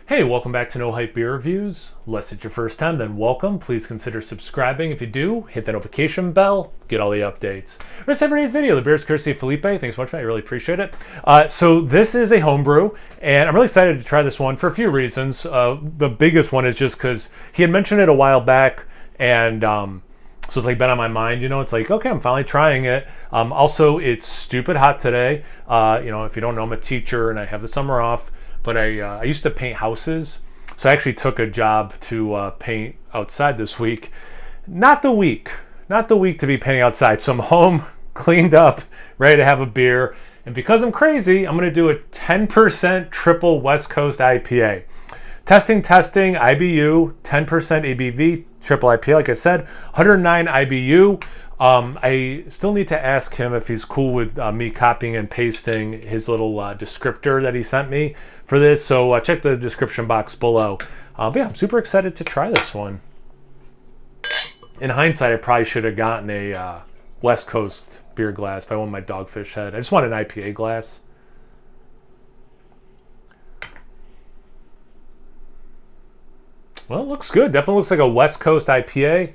Hey, welcome back to No Hype Beer Reviews. Unless it's your first time, then welcome. Please consider subscribing. If you do, hit the notification bell, get all the updates. Rest of today's video, the beer is courtesy of Felipe. Thanks so much, man. I really appreciate it. So this is a homebrew, and I'm really excited to try this one for a few reasons. The biggest one is just because he had mentioned it a while back, and so it's like been on my mind, it's like, okay, I'm finally trying it. Also, it's stupid hot today. If you don't know, I'm a teacher and I have the summer off. But I used to paint houses, so I actually took a job to paint outside this week. Not the week to be painting outside. So I'm home, cleaned up, ready to have a beer. And because I'm crazy, I'm going to do a 10% triple West Coast IPA. Testing, IBU, 10% ABV, triple IPA, like I said, 109 IBU. I still need to ask him if he's cool with me copying and pasting his little descriptor that he sent me for this. So check the description box below. But yeah, I'm super excited to try this one. In hindsight, I probably should have gotten a West Coast beer glass, but I want my Dogfish Head. I just want an IPA glass. Well, it looks good. Definitely looks like a West Coast IPA.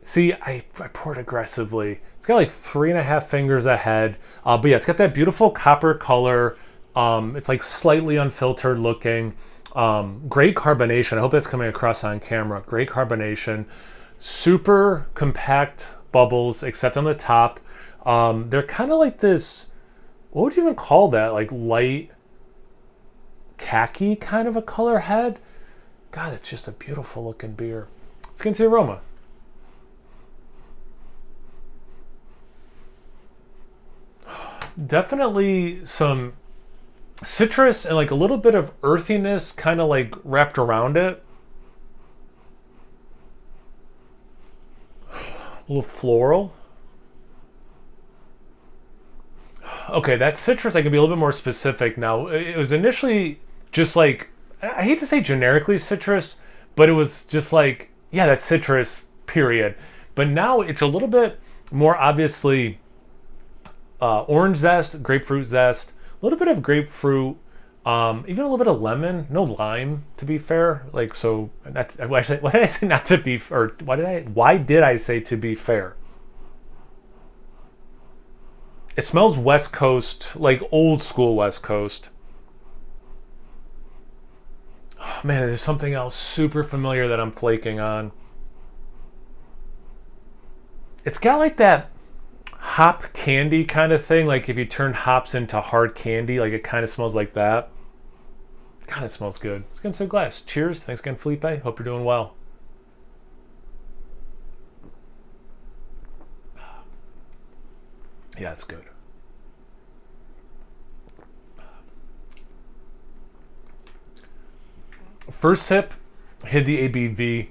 See, I poured aggressively. It's got like 3.5 fingers ahead. But yeah, it's got that beautiful copper color. It's like slightly unfiltered looking. Great carbonation. I hope that's coming across on camera. Great carbonation. Super compact bubbles, except on the top. They're kind of like this, what would you even call that? Like light khaki kind of a color head. God, it's just a beautiful looking beer. Let's get into the aroma. Definitely some citrus and like a little bit of earthiness kind of like wrapped around it. A little floral. Okay, that citrus, I can be a little bit more specific now. It was initially just like, I hate to say generically citrus, but it was just like, yeah, that's citrus, period. But now it's a little bit more obviously orange zest, grapefruit zest, a little bit of grapefruit, even a little bit of lemon, no lime, to be fair. Like, so that's why did I say not to be, or why did I say to be fair? It smells West Coast, like old school West Coast. Oh, man, there's something else super familiar that I'm flaking on. It's got like that hop candy kind of thing, like if you turn hops into hard candy, like it kind of smells like that. God, it smells good. Let's get into the glass. Cheers. Thanks again, Felipe. Hope you're doing well. Yeah, it's good. First sip, hit the ABV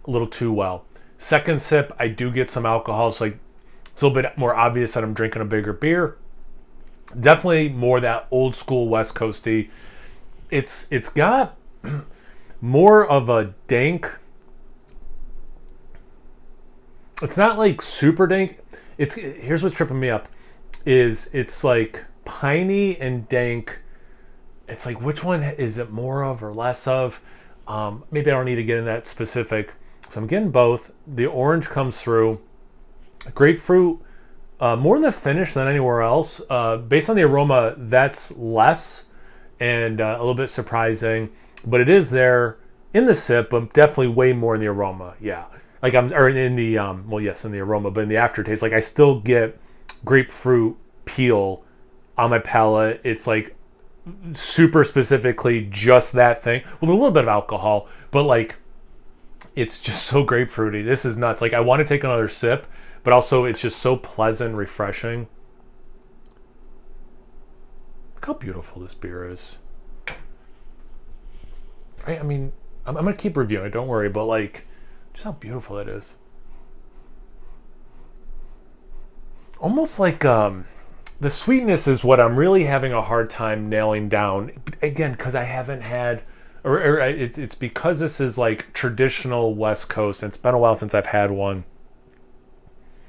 a little too well. Second sip, I do get some alcohol. It's like it's a little bit more obvious that I'm drinking a bigger beer. Definitely more that old school West Coasty. It's got more of a dank. It's not like super dank. Here's what's tripping me up is it's like piney and dank. It's like, which one is it more of or less of? Maybe I don't need to get in that specific. So I'm getting both. The orange comes through. Grapefruit, more in the finish than anywhere else. Based on the aroma, that's less and a little bit surprising, but it is there in the sip, but definitely way more in the aroma. Yeah, like in the in the aroma, but in the aftertaste, like I still get grapefruit peel on my palate. It's like super specifically just that thing with a little bit of alcohol, but like it's just so grapefruity. This is nuts. Like I want to take another sip, but also it's just so pleasant, refreshing. Look how beautiful this beer is. Right? I mean, I'm going to keep reviewing it, don't worry, but like, just how beautiful it is. Almost like the sweetness is what I'm really having a hard time nailing down. Again, because I haven't had, it's because this is like traditional West Coast, and it's been a while since I've had one.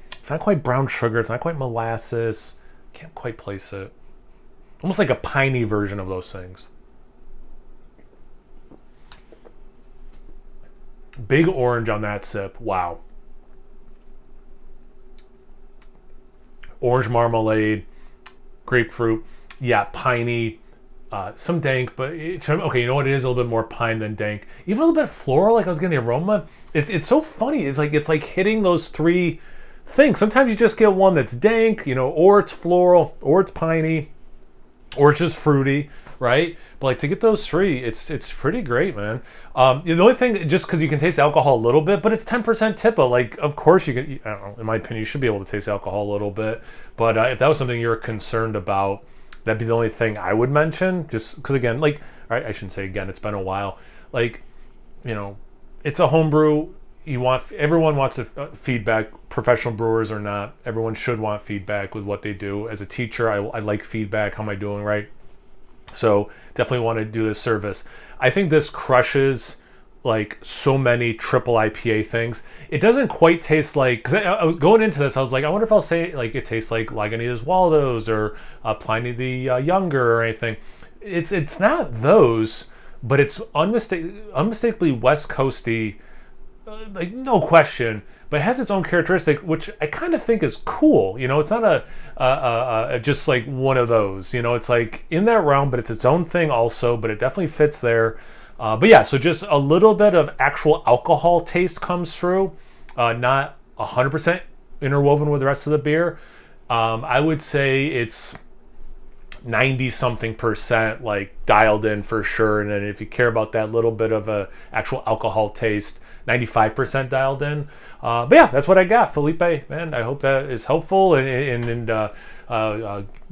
It's not quite brown sugar. It's not quite molasses. Can't quite place it. almost like a piney version of those things. Big orange on that sip. Wow. Orange marmalade, grapefruit. Yeah, piney. Some dank, but okay, you know what? It is a little bit more pine than dank. Even a little bit floral, like I was getting the aroma. It's so funny. It's like hitting those three things. Sometimes you just get one that's dank, or it's floral, or it's piney, or it's just fruity, right? But like to get those three, it's pretty great, man. The only thing, just because you can taste alcohol a little bit, but it's 10% TIPA. Like, of course you can. I don't know. In my opinion, you should be able to taste alcohol a little bit. But if that was something you're concerned about, that'd be the only thing I would mention. Just because, again, like, I shouldn't say again. It's been a while. Like, it's a homebrew. Everyone wants feedback, professional brewers or not. Everyone should want feedback with what they do. As a teacher, I like feedback. How am I doing, right? So definitely want to do this service. I think this crushes like so many triple IPA things. It doesn't quite taste like, because I was going into this, I was like, I wonder if I'll say like it tastes like Lagunitas Waldo's or Pliny the Younger or anything. It's not those, but it's unmistakably West Coasty, like no question. But it has its own characteristic, which I kind of think is cool. It's not a just like one of those. It's like in that realm, but it's its own thing also. But it definitely fits there. But yeah, so just a little bit of actual alcohol taste comes through, not 100% interwoven with the rest of the beer. I would say it's 90-something% like dialed in for sure. And then if you care about that little bit of a actual alcohol taste, 95% dialed in. But yeah, that's what I got, Felipe. Man, I hope that is helpful and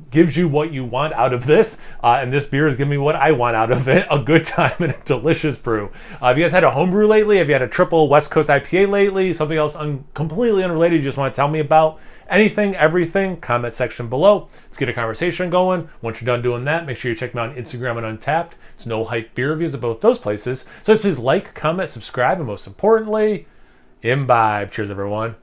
gives you what you want out of this. And this beer is giving me what I want out of it: a good time and a delicious brew. Have you guys had a homebrew lately? Have you had a triple West Coast IPA lately? Something else completely unrelated you just want to tell me about? Anything, everything, comment section below. Let's get a conversation going. Once you're done doing that, make sure you check me out on Instagram and Untapped. It's No Hype Beer Reviews at both those places. So please like, comment, subscribe, and most importantly, imbibe. Cheers, everyone.